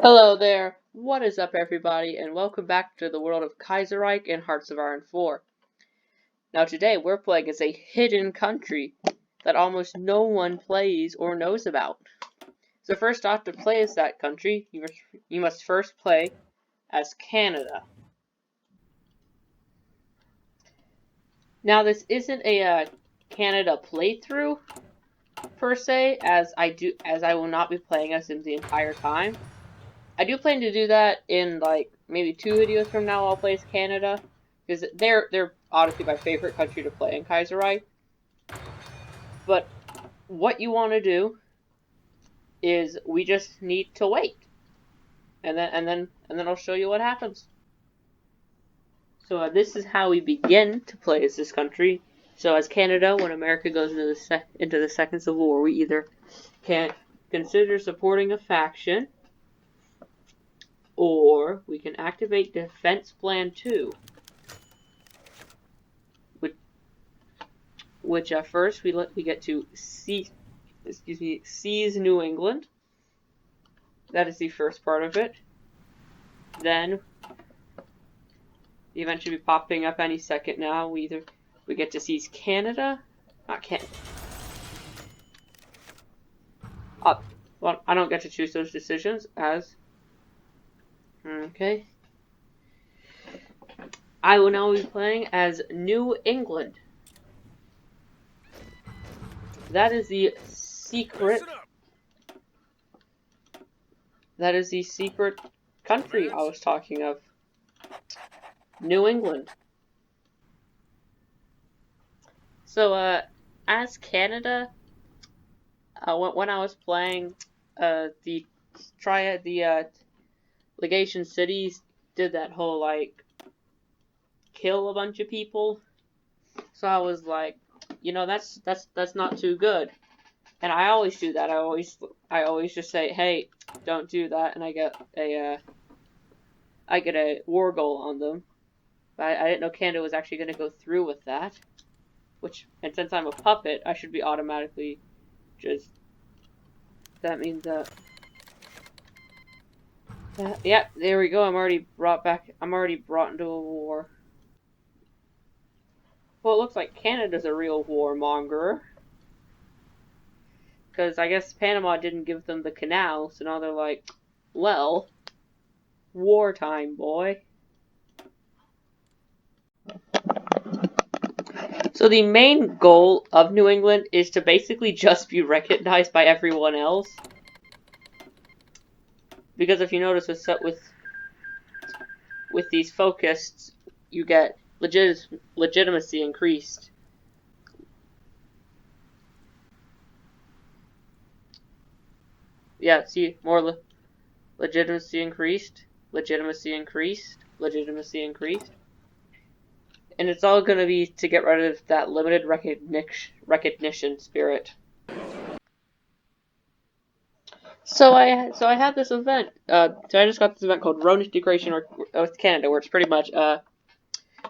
Hello there, what is up everybody, and welcome back to the world of Kaiserreich and Hearts of Iron 4. Now today we're playing as a hidden country that almost no one plays or knows about. So first off, to play as that country, you must first play as Canada. Now this isn't a Canada playthrough per se, as I will not be playing as them the entire time. I do plan to do that in like maybe 2 videos from now. I'll play as Canada because they're honestly my favorite country to play in Kaiserreich. But what you want to do is we just need to wait, and then I'll show you what happens. So this is how we begin to play as this country. So as Canada, when America goes into the Second Civil War, we either can consider supporting a faction, or we can activate Defense Plan 2, which at first we get to seize New England. That is the first part of it. Then the event should be popping up any second now. We get to seize Canada, not Canada. Well, I don't get to choose those decisions as. Okay. I will now be playing as New England. That is the secret. That is the secret country I was talking of. New England. So, as Canada, when I was playing, the legation cities did that whole like kill a bunch of people. So I was like, you know, that's not too good. And I always do that. I always just say, hey, don't do that, and I get a war goal on them. But I didn't know Canada was actually going to go through with that. And since I'm a puppet, I should be automatically just. That means yeah, there we go. I'm already brought into a war. Well, it looks like Canada's a real warmonger. Because I guess Panama didn't give them the canal, so now they're like, well, wartime, boy. So the main goal of New England is to basically just be recognized by everyone else. Because if you notice with these focused, you get legitimacy increased. Yeah, see, more legitimacy increased, legitimacy increased, legitimacy increased. And it's all going to be to get rid of that limited recognition spirit. So I had this event. So I just got this event called Road Integration with Canada, where it's pretty much, do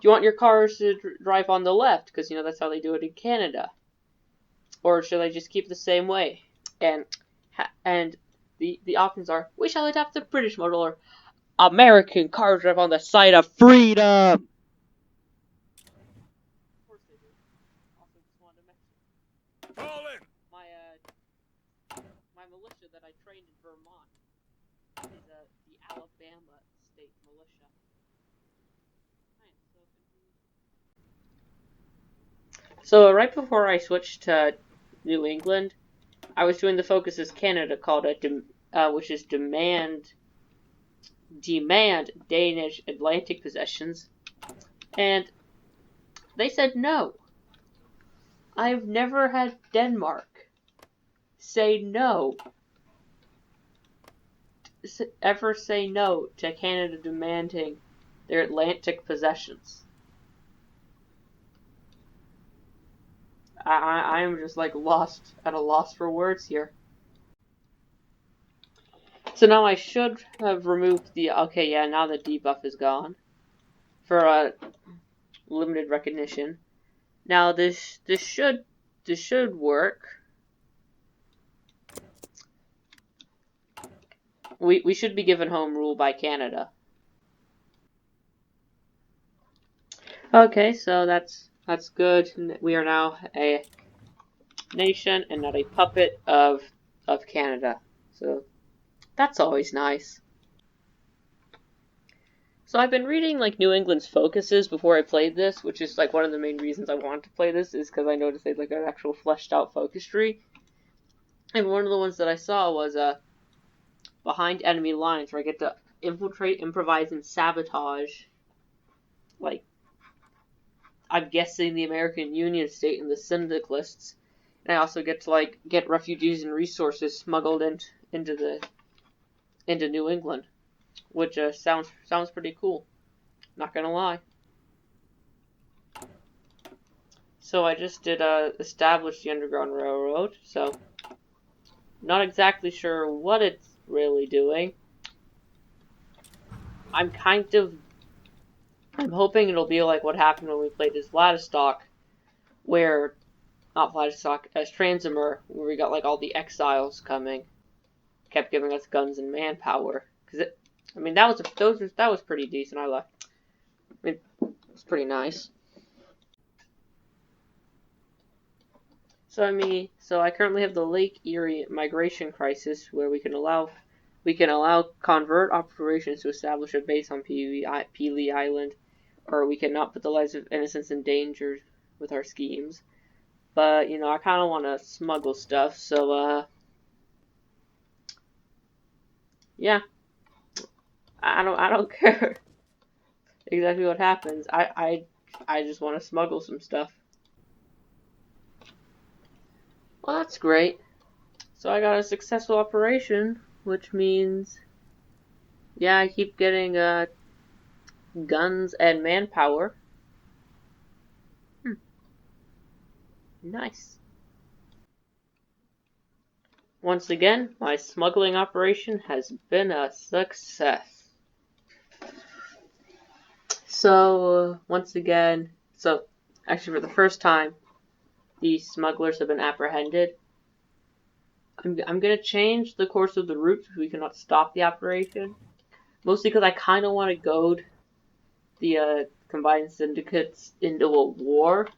you want your cars to drive on the left? Because, you know, that's how they do it in Canada. Or should I just keep the same way? And the options are, we shall adopt the British model, or American cars drive on the side of freedom. Of course they do. Also, just wanted to mention. Call in. My militia that I trained in Vermont is the Alabama State Militia. So right before I switched to New England, I was doing the focus as Canada, called which is demand Danish Atlantic possessions, and they said no. I've never had Denmark say no. Ever say no to Canada demanding their Atlantic possessions. I am just like at a loss for words here. So now I should have removed the, okay, yeah, now the debuff is gone for limited recognition. Now this should work. We should be given home rule by Canada. Okay, so that's good. We are now a nation and not a puppet of Canada. So that's always nice. So I've been reading like New England's focuses before I played this, which is like one of the main reasons I wanted to play this, is because I noticed they had like an actual fleshed out focus tree. And one of the ones that I saw was behind enemy lines, where I get to infiltrate, improvise, and sabotage, like, I'm guessing the American Union state and the syndicalists. And I also get to like get refugees and resources smuggled into New England, which sounds pretty cool. Not gonna lie. So I just did establish the Underground Railroad. So not exactly sure what it's really doing. I'm hoping it'll be like what happened when we played as Vladivostok, where not Vladivostok, as Transimir, where we got like all the exiles coming, kept giving us guns and manpower. That was pretty decent. I left. I mean, it was pretty nice. So I currently have the Lake Erie migration crisis, where we can allow convert operations to establish a base on Pelee Island, or we cannot put the lives of innocents in danger with our schemes. But I kind of want to smuggle stuff, so yeah, I don't care exactly what happens. I just want to smuggle some stuff. Well, that's great. So I got a successful operation, which means, yeah, I keep getting guns and manpower. Nice. Once again, my smuggling operation has been a success. So, once again, actually for the first time, the smugglers have been apprehended. I'm going to change the course of the route so we cannot stop the operation. Mostly because I kind of want to goad the combined syndicates into a war,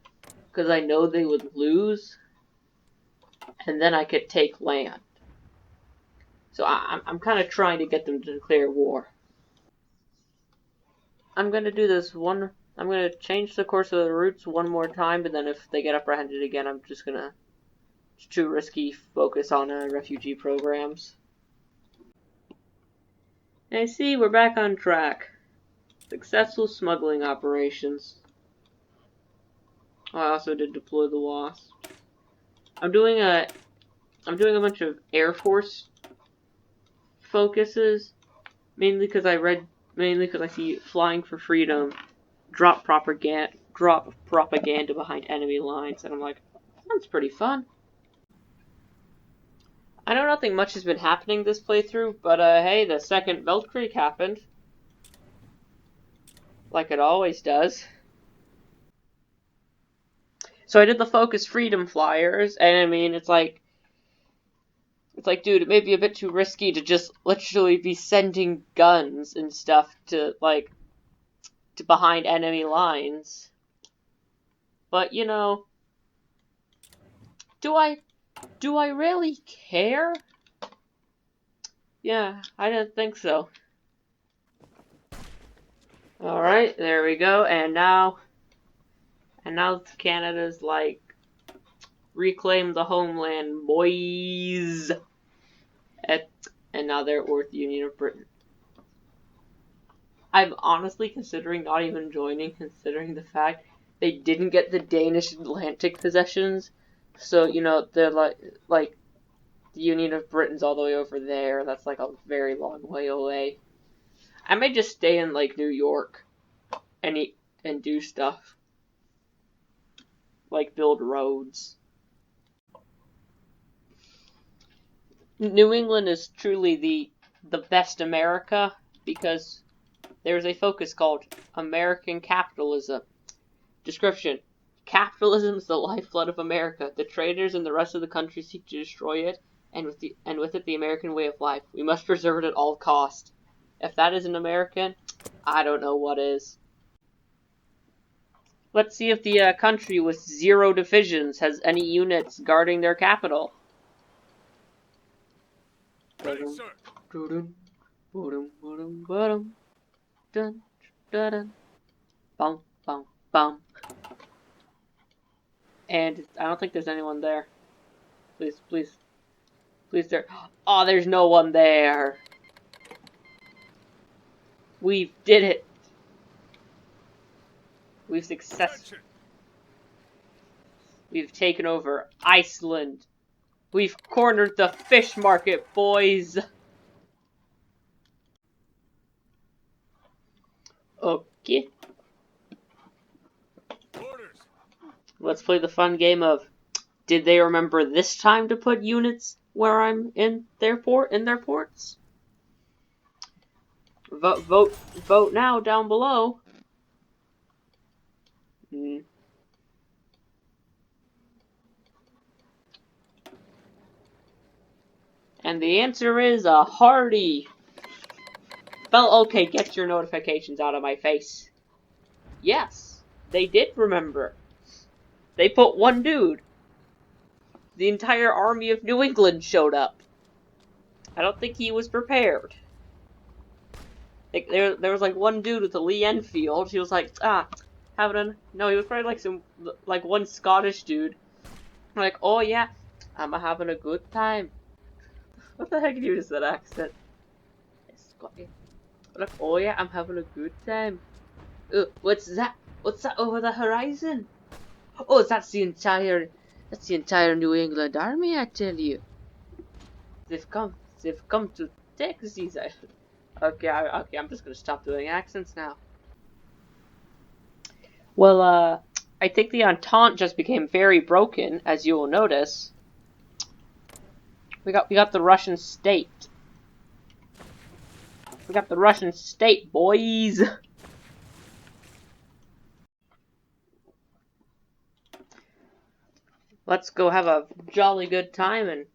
because I know they would lose, and then I could take land. So I'm kind of trying to get them to declare war. I'm going to do this one. I'm going to change the course of the routes one more time, but then if they get apprehended again, I'm just going to... It's too risky focus on refugee programs. And see, we're back on track. Successful smuggling operations. Oh, I also did deploy the Wasp. I'm doing a bunch of Air Force focuses, mainly because I see Flying for Freedom drop propaganda behind enemy lines, and I'm like, sounds pretty fun. I know nothing much has been happening this playthrough, but hey, the second Belt Creek happened. Like it always does. So I did the Focus Freedom flyers, and I mean, it's like, dude, it may be a bit too risky to just literally be sending guns and stuff to behind enemy lines. But, do I really care? Yeah, I didn't think so. Alright, there we go, and now Canada's like, reclaim the homeland, boys! And now they're with the Union of Britain. I'm honestly considering not even joining, considering the fact they didn't get the Danish Atlantic possessions. So, they're like the Union of Britain's all the way over there. That's like a very long way away. I may just stay in like New York and eat and do stuff. Like build roads. New England is truly the best America, because there's a focus called American Capitalism. Description: capitalism is the lifeblood of America. The traders and the rest of the country seek to destroy it. and with it the American way of life. We must preserve it at all cost. If that isn't American, I don't know what is. Let's see if the country with 0 divisions has any units guarding their capital. Ready, sir. Bum, bum, bum. And I don't think there's anyone there. Please, please. Please, there. Oh, there's no one there. We did it. We've successfully. We've taken over Iceland. We've cornered the fish market, boys. Okay. Orders. Let's play the fun game of, did they remember this time to put units where I'm in their ports? Vote now down below. And the answer is a hearty. Well, okay, get your notifications out of my face. Yes, they did remember. They put one dude. The entire army of New England showed up. I don't think he was prepared. Like, there was like one dude with a Lee Enfield. He was like, no, he was probably like one Scottish dude. Like, oh yeah, I'm having a good time. What the heck is that accent? Like, oh yeah, I'm having a good time. What's that? What's that over the horizon? Oh, that's the entire New England army, I tell you. They've come to take these. Okay, I'm just gonna stop doing accents now. Well, I think the Entente just became very broken, as you will notice. We got the Russian state. We got the Russian state, boys. Let's go have a jolly good time and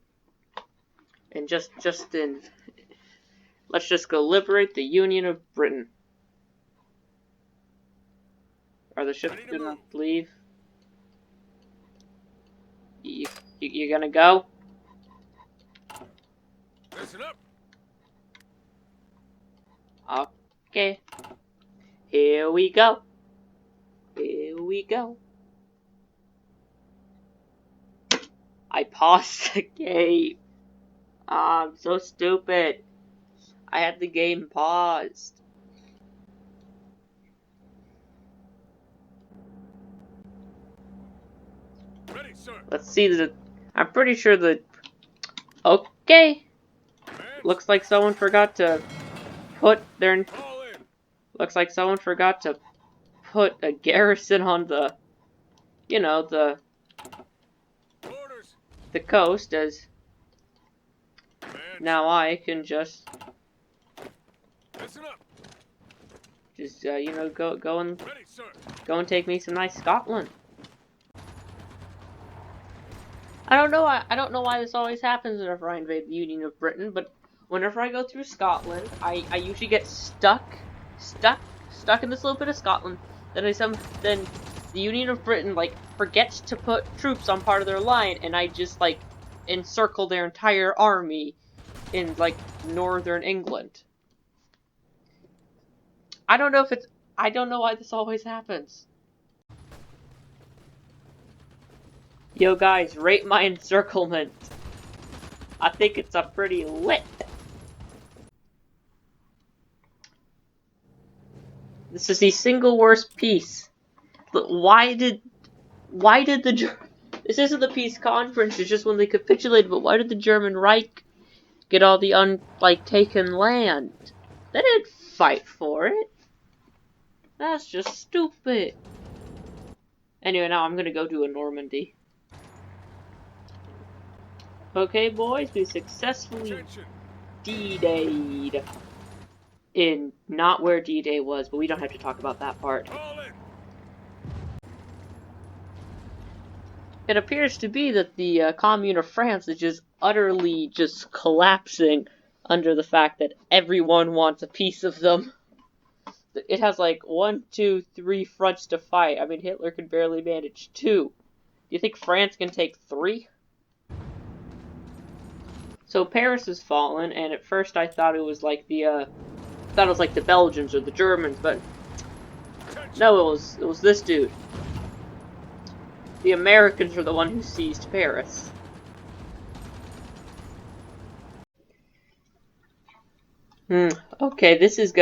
let's just go liberate the Union of Britain. Are the ships gonna leave? You gonna go? Listen up. Okay. Here we go. Here we go. I paused the game. I'm so stupid. I had the game paused. Ready, sir. Let's see I'm pretty sure okay. Looks like someone forgot to put Looks like someone forgot to put a garrison on the coast, as now I can just go and take me some nice Scotland. I don't know why this always happens whenever I invade the Union of Britain, but whenever I go through Scotland, I usually get stuck in this little bit of Scotland. Then the Union of Britain forgets to put troops on part of their line, and I just encircle their entire army in northern England. I don't know why this always happens. Yo guys, rate my encirclement. I think it's a pretty lit. This is the single worst peace. But why did this isn't the peace conference, it's just when they capitulated, but why did the German Reich get all the taken land? They didn't fight for it. That's just stupid. Anyway, now I'm gonna go do a Normandy. Okay, boys, we successfully D-Day'd in not where D-Day was, but we don't have to talk about that part. It appears to be that the Commune of France is just utterly just collapsing under the fact that everyone wants a piece of them. It has like 1, 2, 3 fronts to fight. I mean, Hitler could barely manage 2. Do you think France can take 3? So Paris has fallen, and at first I thought it was like the Belgians or the Germans, but no, it was this dude. The Americans were the one who seized Paris. Okay, this is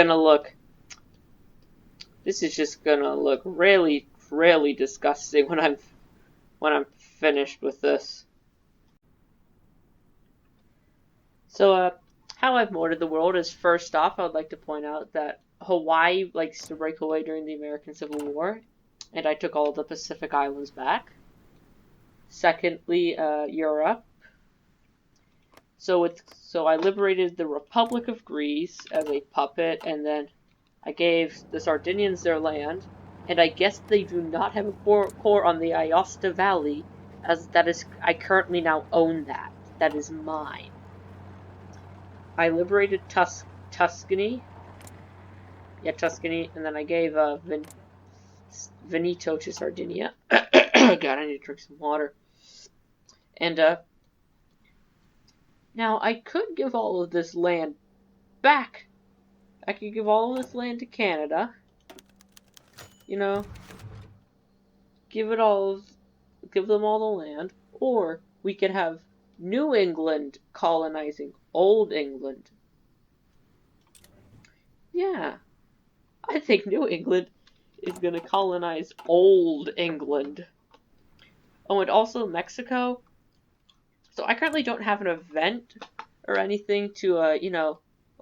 just gonna look really, really disgusting when I'm finished with this. So, how I've mortared the world is, first off, I would like to point out that Hawaii likes to break away during the American Civil War, and I took all the Pacific Islands back. Secondly, Europe. So I liberated the Republic of Greece as a puppet, and then I gave the Sardinians their land, and I guess they do not have a core on the Aosta Valley, as that is, I currently now own that. That is mine. I liberated Tuscany. Yeah, Tuscany, and then I gave Veneto to Sardinia. God, I need to drink some water. And now I could give all of this land back. I could give all of this land to Canada. You know, give them all the land, or we could have New England colonizing Old England. Yeah, I think New England is gonna colonize Old England. Oh, and also Mexico. So I currently don't have an event or anything to,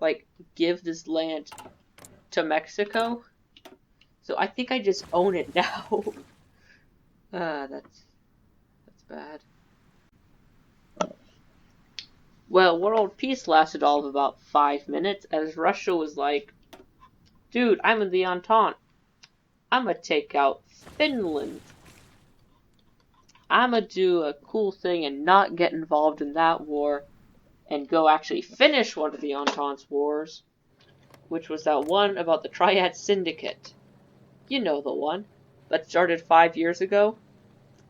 like, give this land to Mexico. So I think I just own it now. That's bad. Well, world peace lasted all of about 5 minutes, as Russia was like, dude, I'm in the Entente. I'ma take out Finland. I'ma do a cool thing and not get involved in that war, and go actually finish one of the Entente's wars, which was that one about the Triad Syndicate. You know the one that started 5 years ago?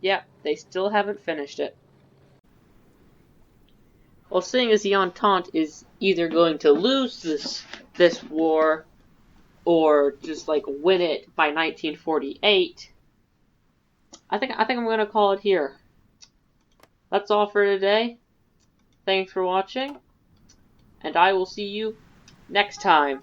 Yeah, they still haven't finished it. Well, seeing as the Entente is either going to lose this war, or just like win it by 1948, I think I'm gonna call it here. That's all for today. Thanks for watching, and I will see you next time.